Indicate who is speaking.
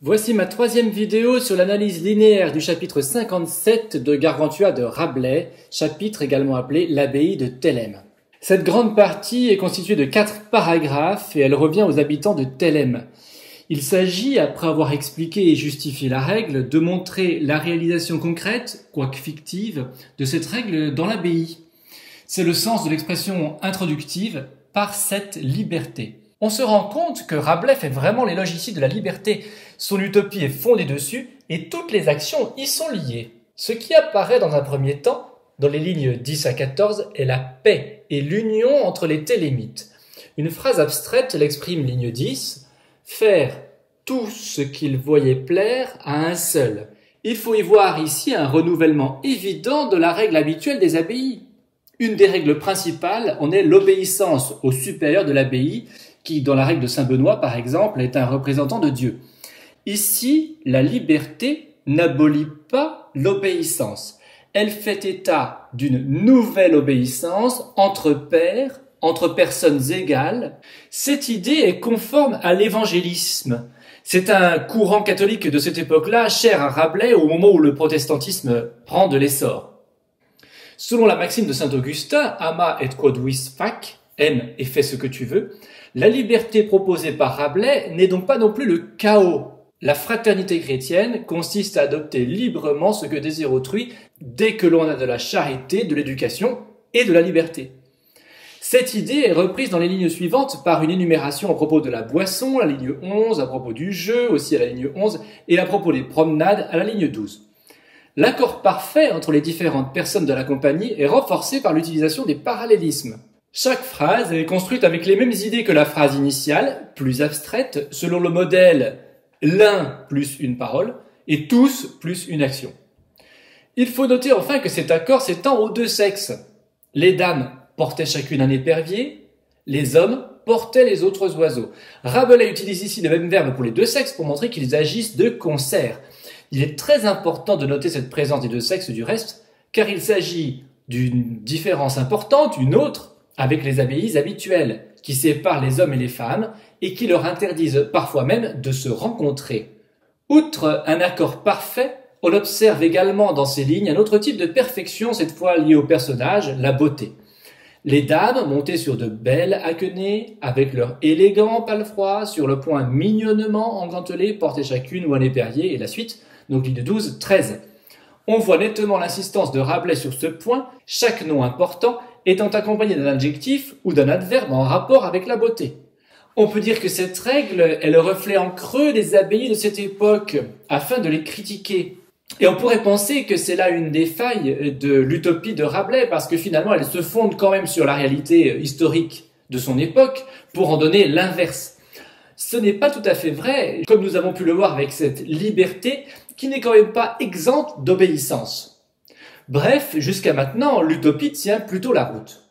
Speaker 1: Voici ma troisième vidéo sur l'analyse linéaire du chapitre 57 de Gargantua de Rabelais, chapitre également appelé l'abbaye de Thélème. Cette grande partie est constituée de 4 paragraphes et elle revient aux habitants de Thélème. Il s'agit, après avoir expliqué et justifié la règle, de montrer la réalisation concrète, quoique fictive, de cette règle dans l'abbaye. C'est le sens de l'expression introductive « par cette liberté ». On se rend compte que Rabelais fait vraiment l'éloge ici de la liberté. Son utopie est fondée dessus et toutes les actions y sont liées. Ce qui apparaît dans un premier temps, dans les lignes 10 à 14, est la paix et l'union entre les télémites. Une phrase abstraite l'exprime ligne 10, « faire tout ce qu'il voyait plaire à un seul ». Il faut y voir ici un renouvellement évident de la règle habituelle des abbayes. Une des règles principales en est l'obéissance au supérieur de l'abbaye, qui, dans la règle de Saint-Benoît, par exemple, est un représentant de Dieu. Ici, la liberté n'abolit pas l'obéissance. Elle fait état d'une nouvelle obéissance entre pairs, entre personnes égales. Cette idée est conforme à l'évangélisme. C'est un courant catholique de cette époque-là, cher à Rabelais au moment où le protestantisme prend de l'essor. Selon la maxime de Saint-Augustin, ama et quod vis fac, aime et fais ce que tu veux, la liberté proposée par Rabelais n'est donc pas non plus le chaos. La fraternité chrétienne consiste à adopter librement ce que désire autrui dès que l'on a de la charité, de l'éducation et de la liberté. Cette idée est reprise dans les lignes suivantes par une énumération à propos de la boisson, à la ligne 11, à propos du jeu, aussi à la ligne 11, et à propos des promenades, à la ligne 12. L'accord parfait entre les différentes personnes de la compagnie est renforcé par l'utilisation des parallélismes. Chaque phrase est construite avec les mêmes idées que la phrase initiale, plus abstraite, selon le modèle « l'un plus une parole » et « tous plus une action ». Il faut noter enfin que cet accord s'étend aux deux sexes. Les dames portaient chacune un épervier, les hommes portaient les autres oiseaux. Rabelais utilise ici le même verbe pour les deux sexes pour montrer qu'ils agissent de concert. Il est très important de noter cette présence des deux sexes du reste, car il s'agit d'une différence importante, une autre, avec les abbayes habituelles, qui séparent les hommes et les femmes, et qui leur interdisent parfois même de se rencontrer. Outre un accord parfait, on observe également dans ces lignes un autre type de perfection, cette fois lié au personnage, la beauté. Les dames, montées sur de belles haquenées, avec leur élégant palefroid, sur le point mignonnement engantelé, portaient chacune ou un épervier, et la suite, donc ligne 12, 13. On voit nettement l'insistance de Rabelais sur ce point, chaque nom important étant accompagné d'un adjectif ou d'un adverbe en rapport avec la beauté. On peut dire que cette règle est le reflet en creux des abbayes de cette époque, afin de les critiquer. Et on pourrait penser que c'est là une des failles de l'utopie de Rabelais, parce que finalement elle se fonde quand même sur la réalité historique de son époque, pour en donner l'inverse. Ce n'est pas tout à fait vrai, comme nous avons pu le voir avec cette liberté, qui n'est quand même pas exempte d'obéissance. Bref, jusqu'à maintenant, l'utopie tient plutôt la route.